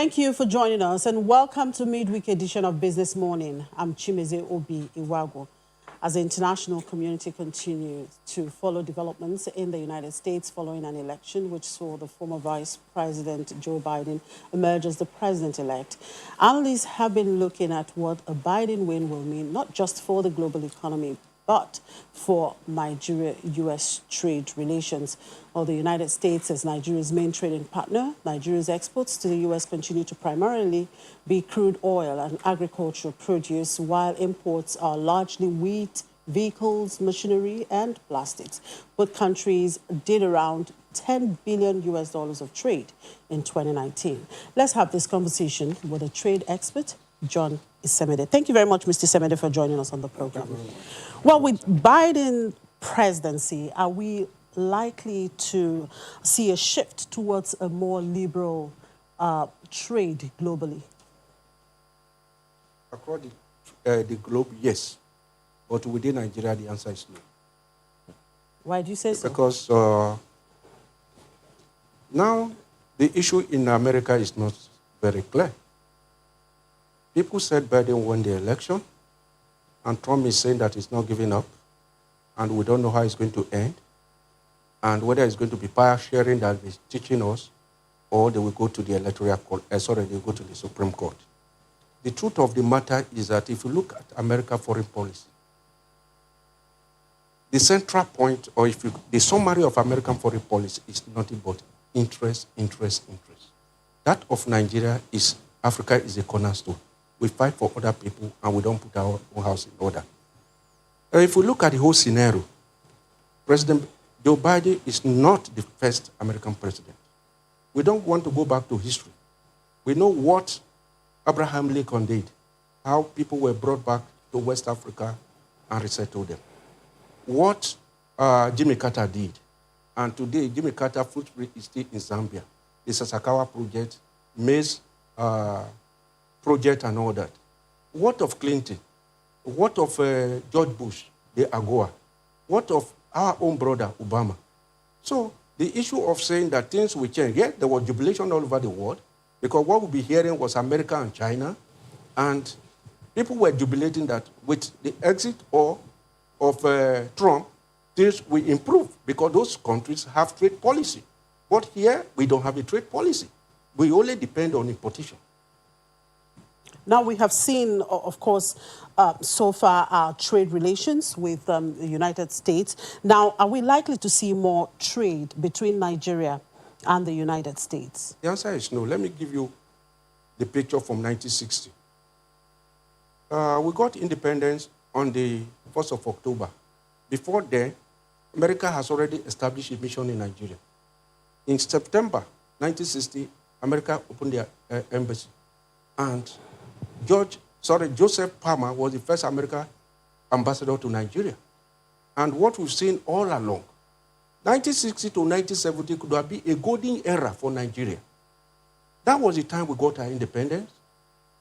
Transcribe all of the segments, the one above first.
Thank you for joining us and welcome to midweek edition of Business Morning. I'm Chimeze Obi Iwago. As the international community continues to follow developments in the United States following an election which saw the former Vice President Joe Biden emerge as the president-elect, analysts have been looking at what a Biden win will mean, not just for the global economy, but for Nigeria-U.S. trade relations. While the United States is Nigeria's main trading partner, Nigeria's exports to the U.S. continue to primarily be crude oil and agricultural produce, while imports are largely wheat, vehicles, machinery, and plastics. Both countries did around $10 billion of trade in 2019. Let's have this conversation with a trade expert, John Isemede. Thank you very much, Mr. Isemede, for joining us on the program. Well, with Biden presidency, are we likely to see a shift towards a more liberal trade globally? Across the globe, yes. But within Nigeria, the answer is no. Why do you say so? Because now the issue in America is not very clear. People said Biden won the election, and Trump is saying that he's not giving up, and we don't know how it's going to end, and whether it's going to be power sharing that he's teaching us, or they will go to the electoral court, they will go to the Supreme Court. The truth of the matter is that if you look at American foreign policy, the central point, or the summary of American foreign policy is nothing but interest, interest, interest. That of Nigeria is Africa is a cornerstone. We fight for other people and we don't put our own house in order. If we look at the whole scenario, President Joe Biden is not the first American president. We don't want to go back to history. We know what Abraham Lincoln did, how people were brought back to West Africa and resettled them. What Jimmy Carter did, and today Jimmy Carter footprint is still in Zambia. The Sasakawa project, maize project and all that. What of Clinton? What of George Bush, the AGOA? What of our own brother, Obama? So the issue of saying that things will change, yeah, there was jubilation all over the world, because what we'll be hearing was America and China, and people were jubilating that with the exit of Trump, things will improve, because those countries have trade policy. But here, we don't have a trade policy. We only depend on importation. Now, we have seen, of course, so far our trade relations with the United States. Now, are we likely to see more trade between Nigeria and the United States? The answer is no. Let me give you the picture from 1960. We got independence on the 1st of October. Before then, America has already established a mission in Nigeria. In September 1960, America opened their embassy. And Joseph Palmer was the first American ambassador to Nigeria. And what we've seen all along, 1960 to 1970 could have been a golden era for Nigeria. That was the time we got our independence.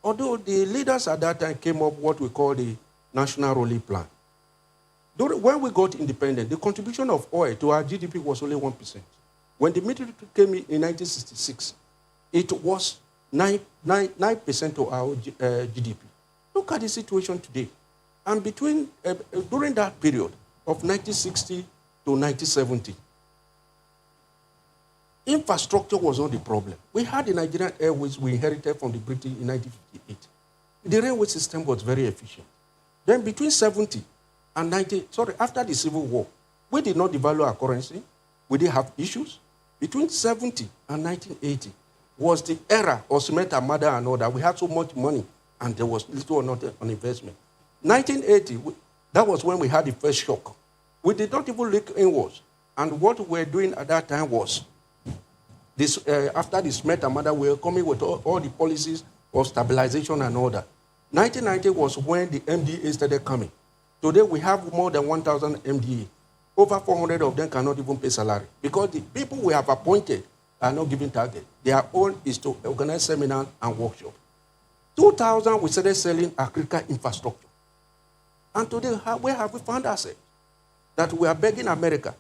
Although the leaders at that time came up with what we call the National Rolling Plan. When we got independent, the contribution of oil to our GDP was only 1%. When the military came in 1966, it was 9% to our GDP. Look at the situation today. And during that period of 1960 to 1970, infrastructure was not the problem. We had the Nigerian Airways we inherited from the British in 1958. The railway system was very efficient. Then between 70 and 90, after the Civil War, we did not devalue our currency. We did have issues. Between 70 and 1980 was the era of cement and mother and all that. We had so much money, and there was little or not on investment. 1980, that was when we had the first shock. We did not even look inwards. And what we were doing at that time was, after the cement and mother, we were coming with all the policies of stabilization and all that. 1990 was when the MDA started coming. Today, we have more than 1,000 MDA. Over 400 of them cannot even pay salary, because the people we have appointed are not giving target. Their own is to organize seminars and workshops. 2000, we started selling agricultural infrastructure. And today, where have we found ourselves? That we are begging America.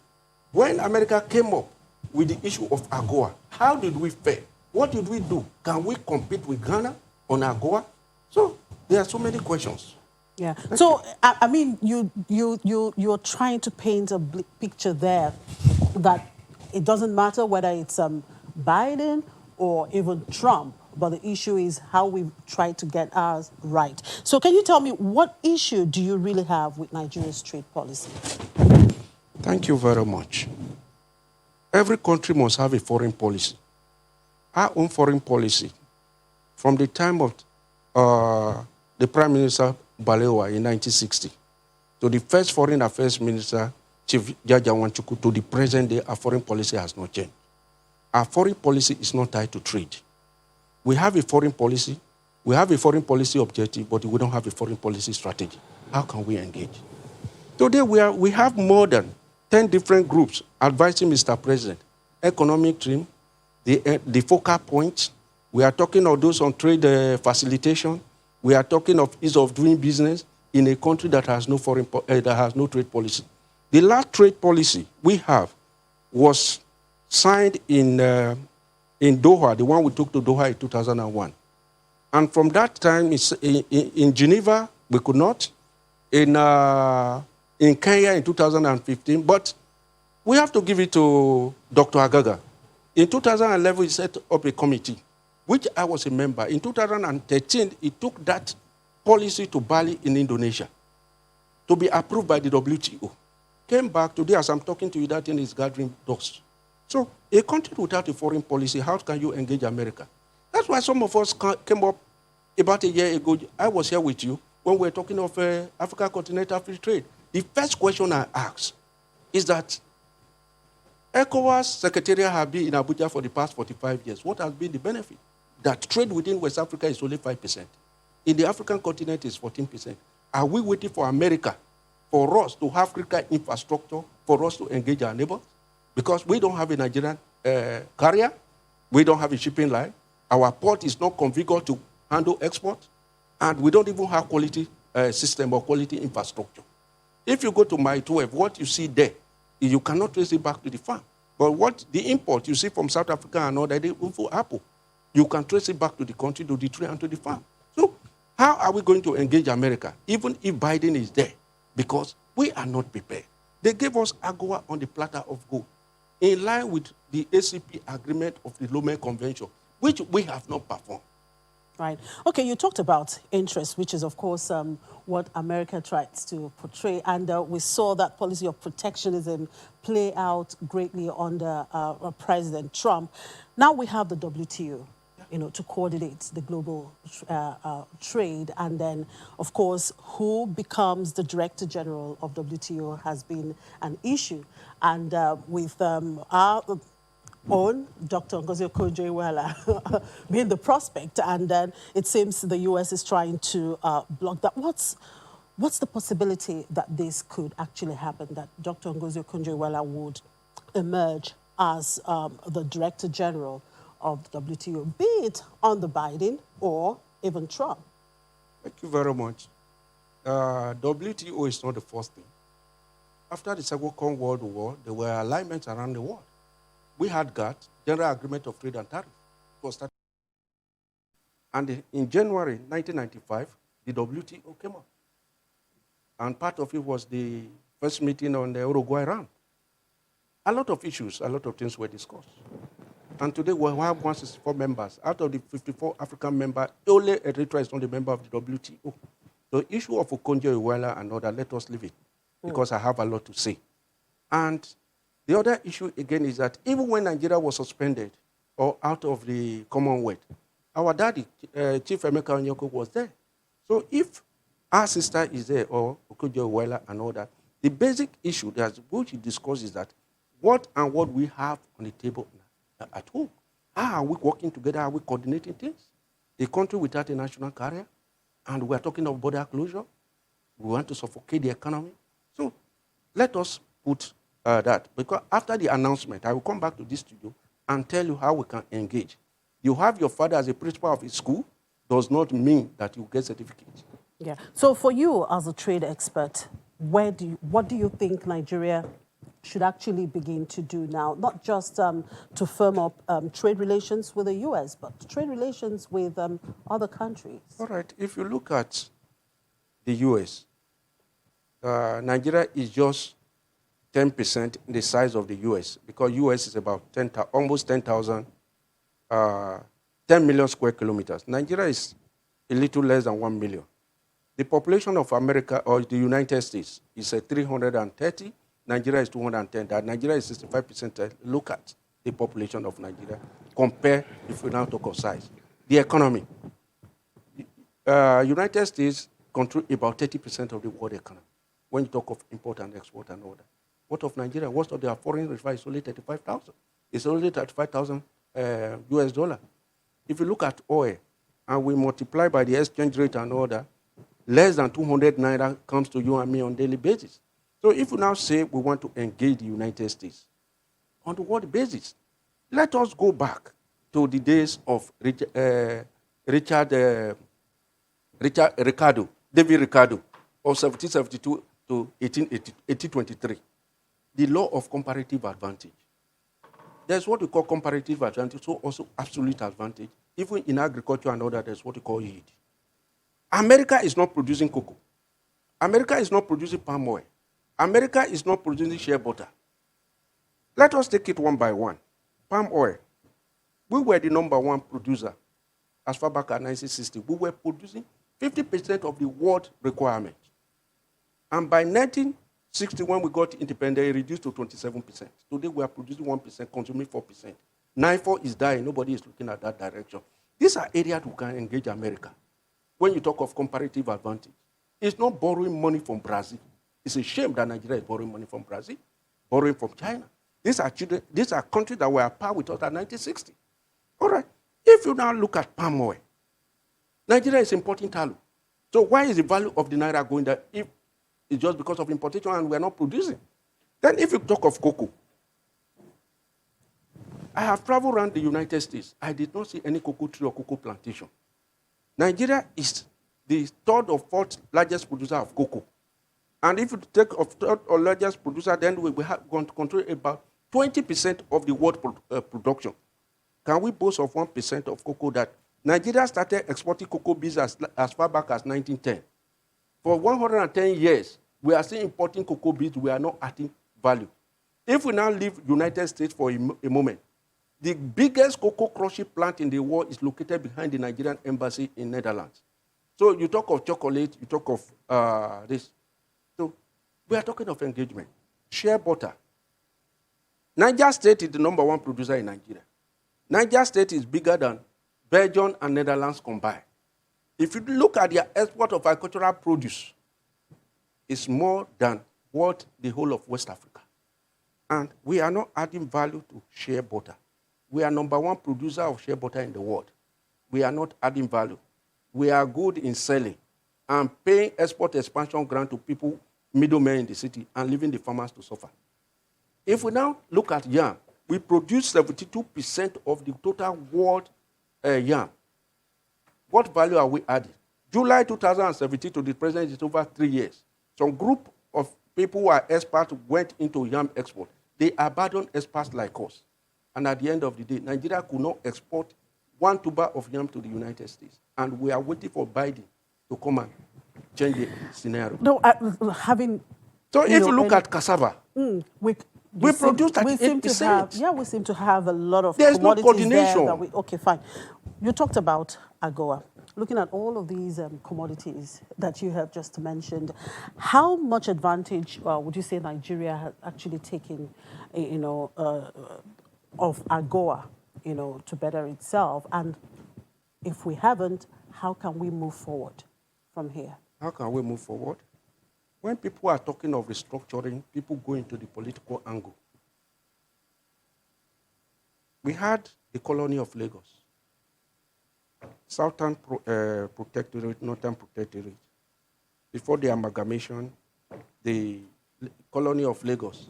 When America came up with the issue of AGOA, how did we fare? What did we do? Can we compete with Ghana on AGOA? So there are so many questions. Yeah. So I mean, you're trying to paint a picture there that it doesn't matter whether it's Biden or even Trump, but the issue is how we try to get ours right. So can you tell me what issue do you really have with Nigeria's trade policy? Thank you very much. Every country must have a foreign policy. Our own foreign policy, from the time of the Prime Minister Balewa in 1960, to the first Foreign Affairs Minister, Chief Jaja Wanchuku, to the present day, our foreign policy has not changed. Our foreign policy is not tied to trade. We have a foreign policy, we have a foreign policy objective, but we don't have a foreign policy strategy. How can we engage? Today, we have more than 10 different groups advising Mr. President, economic team, the focal points. We are talking of those on trade facilitation. We are talking of ease of doing business in a country that has no trade policy. The last trade policy we have was signed in Doha, the one we took to Doha in 2001. And from that time, in Geneva, we could not. In Kenya in 2015, but we have to give it to Dr. Agaga. In 2011, he set up a committee, which I was a member. In 2013, he took that policy to Bali in Indonesia to be approved by the WTO. Came back today, as I'm talking to you, that thing is gathering dust. So a country without a foreign policy, how can you engage America? That's why some of us came up about a year ago. I was here with you when we were talking of Africa Continental Free Trade. The first question I asked is that ECOWAS Secretariat have been in Abuja for the past 45 years. What has been the benefit? That trade within West Africa is only 5%. In the African continent, it's 14%. Are we waiting for America, for us to have critical infrastructure, for us to engage our neighbors? Because we don't have a Nigerian carrier, we don't have a shipping line, our port is not configured to handle export, and we don't even have quality system or quality infrastructure. If you go to My 12, what you see there, you cannot trace it back to the farm. But what the import you see from South Africa and all that, for Apple, you can trace it back to the country, to the tree, and to the farm. So how are we going to engage America, even if Biden is there? Because we are not prepared. They gave us AGOA on the platter of gold, in line with the ACP agreement of the Lomé Convention, which we have not performed. Right. Okay, you talked about interest, which is, of course, what America tries to portray. And we saw that policy of protectionism play out greatly under President Trump. Now we have the WTO, to coordinate the global trade. And then, of course, who becomes the Director General of WTO has been an issue. And with our own Dr. Ngozi Okonjo-Iweala being the prospect, and then it seems the U.S. is trying to block that. What's the possibility that this could actually happen, that Dr. Ngozi Okonjo-Iweala would emerge as the Director General of the WTO, be it under Biden or even Trump? Thank you very much. WTO is not the first thing. After the Second World War, there were alignments around the world. We had GATT, General Agreement of Trade and Tariff. And in January 1995, the WTO came up. And part of it was the first meeting on the Uruguay round. A lot of issues, a lot of things were discussed. And today we have 164 members. Out of the 54 African members, only Eritrea is not a member of the WTO. The issue of Okonjo-Iweala and other, let us leave it, because I have a lot to say. And the other issue, again, is that even when Nigeria was suspended or out of the Commonwealth, our daddy, Chief Emeka Onyeko, was there. So if our sister is there, or Okonjo-Iweala and all that, the basic issue that which he discussed is that what we have on the table at home. How are we working together? Are we coordinating things? A country without a national carrier, and we are talking of border closure. We want to suffocate the economy. So let us put that, because after the announcement, I will come back to this studio and tell you how we can engage. You have your father as a principal of a school, does not mean that you get certificates. Yeah. So for you as a trade expert, what do you think Nigeria should actually begin to do now, not just to firm up trade relations with the U.S., but trade relations with other countries? All right, if you look at the U.S., Nigeria is just 10% the size of the U.S. because U.S. is about almost 10,000, 10 million square kilometers. Nigeria is a little less than 1 million. The population of America or the United States is 330. Nigeria is 210. That Nigeria is 65%. Look at the population of Nigeria. Compare if we now talk of size. The economy. United States control about 30% of the world economy. When you talk of import and export and all that. What of Nigeria? What of their foreign reserve is only 35,000. It's only 35,000 US dollar. If you look at oil and we multiply by the exchange rate and all that, less than 200 naira comes to you and me on a daily basis. So if we now say we want to engage the United States on the world basis, let us go back to the days of David Ricardo, of 1772 to 1823. The law of comparative advantage. There's what we call comparative advantage, so also absolute advantage. Even in agriculture and all that, there's what we call yield. America is not producing cocoa. America is not producing palm oil. America is not producing shea butter. Let us take it one by one. Palm oil. We were the #1 producer as far back as 1960. We were producing 50% of the world requirement. And by 1960, when we got independent, it reduced to 27%. Today, we are producing 1%, consuming 4%. 9-4 is dying. Nobody is looking at that direction. These are areas we can engage America. When you talk of comparative advantage, it's not borrowing money from Brazil. It's a shame that Nigeria is borrowing money from Brazil, borrowing from China. These are countries that were at par with us at 1960. All right. If you now look at palm oil, Nigeria is importing tallow. So why is the value of the naira going down if it's just because of importation and we are not producing? Then if you talk of cocoa, I have traveled around the United States. I did not see any cocoa tree or cocoa plantation. Nigeria is the 3rd or 4th largest producer of cocoa. And if you take of 3rd or largest producer, then we have going to control about 20% of the world production. Can we boast of 1% of cocoa that Nigeria started exporting cocoa beans as far back as 1910? For 110 years, we are still importing cocoa beans. We are not adding value. If we now leave United States for a moment, the biggest cocoa crushing plant in the world is located behind the Nigerian embassy in Netherlands. So you talk of chocolate, you talk of this. So we are talking of engagement. Shea butter. Niger State is the #1 producer in Nigeria. Niger State is bigger than Belgium and Netherlands combined. If you look at their export of agricultural produce, it's more than what the whole of West Africa. And we are not adding value to shea butter. We are #1 producer of shea butter in the world. We are not adding value. We are good in selling and paying export expansion grant to people, middlemen in the city, and leaving the farmers to suffer. If we now look at yam, we produce 72% of the total world yam. What value are we adding? July 2017 to the present is over 3 years. Some group of people who are experts went into yam export. They abandoned experts like us. And at the end of the day, Nigeria could not export 1 tuber of yam to the United States. And we are waiting for Biden to come and change the scenario. No, So if you look at cassava, we produce 38%. We seem to have a lot of There's no commodities coordination. there. Okay, fine. You talked about AGOA. Looking at all of these commodities that you have just mentioned, how much advantage would you say Nigeria has actually taken, of AGOA, to better itself? And if we haven't, how can we move forward from here? How can we move forward? When people are talking of restructuring, people go into the political angle. We had the colony of Lagos, Southern Protectorate, Northern Protectorate. Before the amalgamation, the colony of Lagos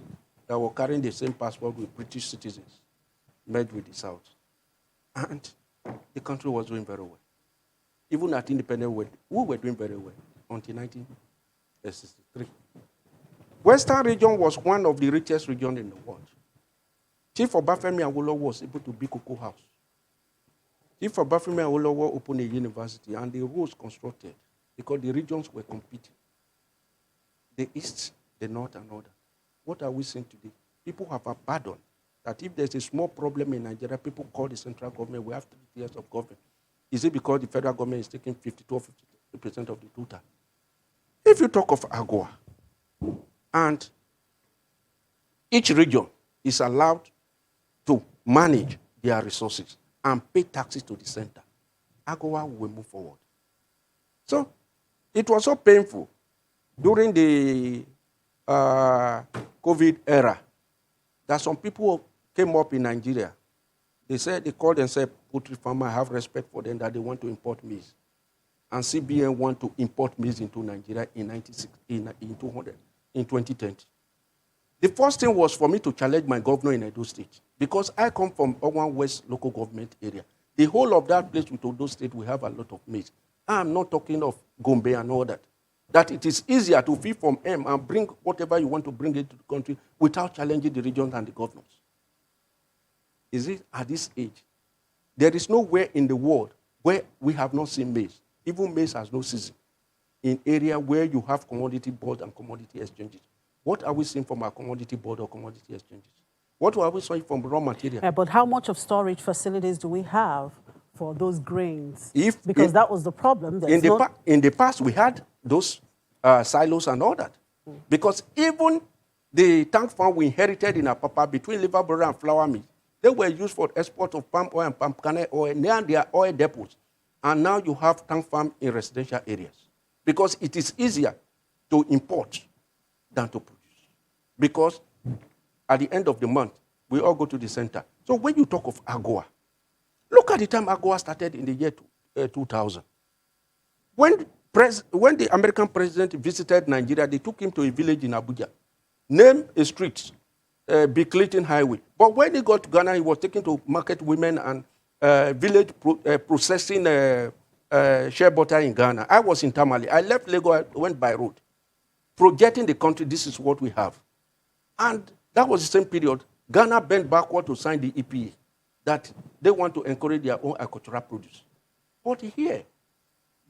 that were carrying the same passport with British citizens merged with the South. And the country was doing very well. Even at independence, we were doing very well until 1963. Western region was one of the richest regions in the world. Chief Obafemi Awolowo was able to build Cocoa House. Chief Obafemi Awolowo opened a university, and the roads constructed because the regions were competing. The East, the North, and all that. What are we seeing today? People have abandoned that if there's a small problem in Nigeria, people call the central government, we have 3 years of government. Is it because the federal government is taking 52 or 50% of the total? If you talk of AGOA, and each region is allowed to manage their resources and pay taxes to the center, AGOA will move forward. So it was so painful during the COVID era that some people came up in Nigeria. They called themselves poultry farmer. I have respect for them that they want to import maize. And CBN want to import maize into Nigeria in 2020. The first thing was for me to challenge my governor in Edo State, because I come from Owan West local government area. The whole of that place with Edo State, we have a lot of maize. I'm not talking of Gombe and all that. That it is easier to feed from M and bring whatever you want to bring into the country without challenging the regions and the governors. Is it at this age? There is nowhere in the world where we have not seen maize. Even maize has no season. In area where you have commodity board and commodity exchanges. What are we seeing from our commodity board or commodity exchanges? What are we seeing from raw material? Yeah, but how much of storage facilities do we have for those grains? Because that was the problem. In the past, we had those silos and all that. Because even the tank farm we inherited in Apapa between Liverpool and Flour Mill, they were used for export of palm oil and palm kernel oil near their oil depots. And now you have tank farm in residential areas. Because it is easier to import than to produce. Because at the end of the month, we all go to the center. So when you talk of AGOA, look at the time AGOA started in the year 2000. When the American president visited Nigeria, they took him to a village in Abuja, named a street, Bill Clinton Highway. But when he got to Ghana, he was taken to market women and village processing shea butter in Ghana. I was in Tamale. I left Lagos, I went by road. Projecting the country, this is what we have. And that was the same period. Ghana bent backward to sign the EPA, that they want to encourage their own agricultural produce. But here,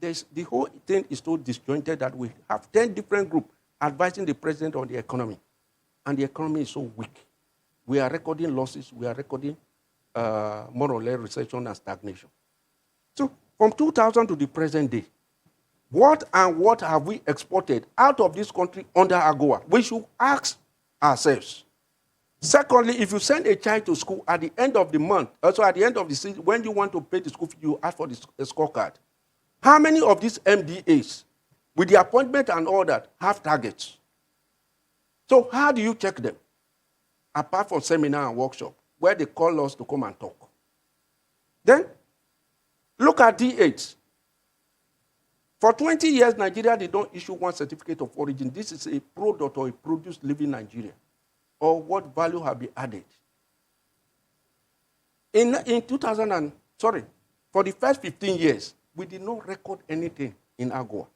the whole thing is so disjointed that we have 10 different groups advising the president on the economy. And the economy is so weak. We are recording losses. We are recording more or less recession and stagnation. So from 2000 to the present day, what have we exported out of this country under AGOA? We should ask ourselves. Secondly, if you send a child to school at the end of the month, also at the end of the season, when you want to pay the school fee, you ask for the scorecard. How many of these MDAs, with the appointment and all that, have targets? So how do you check them? Apart from seminar and workshop, where they call us to come and talk. Then, look at D8. For 20 years, Nigeria, they don't issue one certificate of origin. This is a product or a produce living in Nigeria. Or what value have been added. For the first 15 years, we did not record anything in AGOA.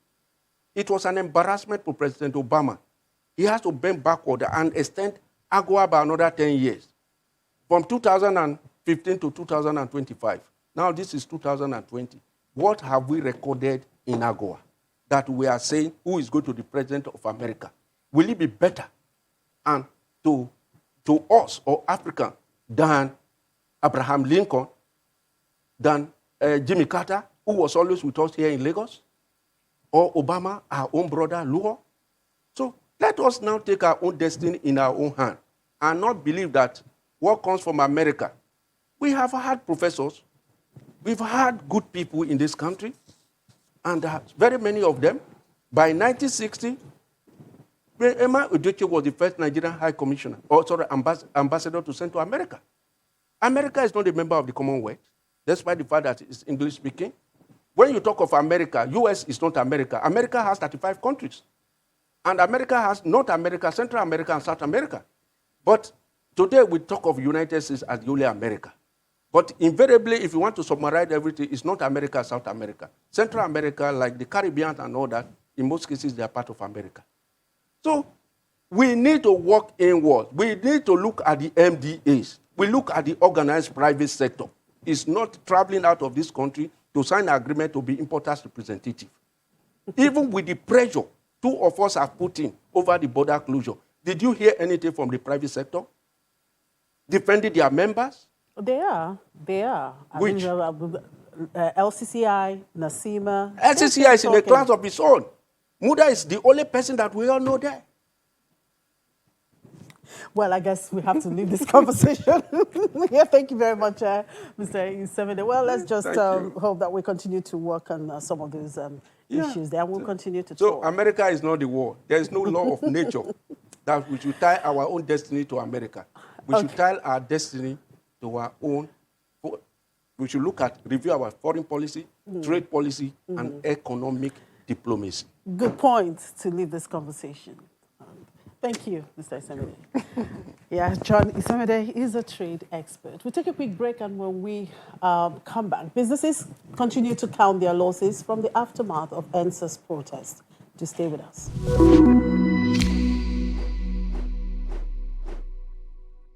It was an embarrassment for President Obama. He has to bend backward and extend AGOA by another 10 years. From 2015 to 2025. Now this is 2020. What have we recorded in AGOA that we are saying who is going to be president of America? Will it be better and to us or Africa than Abraham Lincoln, than Jimmy Carter, who was always with us here in Lagos, or Obama, our own brother, Luo? So let us now take our own destiny in our own hand and not believe that what comes from America. We have had professors, we've had good people in this country, and very many of them, by 1960, Emma Udochie was the first Nigerian High Commissioner, ambassador to Central America. America is not a member of the Commonwealth, despite the fact that it's English speaking. When you talk of America, US is not America. America has 35 countries. And America has North America, Central America, and South America. But today we talk of United States as the only America. But invariably, if you want to summarize everything, it's not America, South America. Central America, like the Caribbean and all that, in most cases, they are part of America. So We need to work inward. We need to look at the MDAs. We look at the organized private sector. It's not traveling out of this country to sign an agreement to be importers representative. Even with the pressure two of us have put in over the border closure, did you hear anything from the private sector defending their members? They are. Which? LCCI, NASIMA. LCCI is in a class of its own. Muda is the only person that we all know there. Well, I guess we have to leave this conversation. Yeah, thank you very much, Mr. Isemede. Well, let's just hope that we continue to work on some of those issues there, and we'll continue to So talk. America is not the world. There is no law of nature that we should tie our own destiny to America. We should tie our destiny to our own. We should review our foreign policy, trade policy, and economic diplomacy. Good point to leave this conversation. Thank you, Mr. Isemede. Yeah, John Isemede is a trade expert. We'll take a quick break, and when we come back, businesses continue to count their losses from the aftermath of ENSA's protest. To stay with us.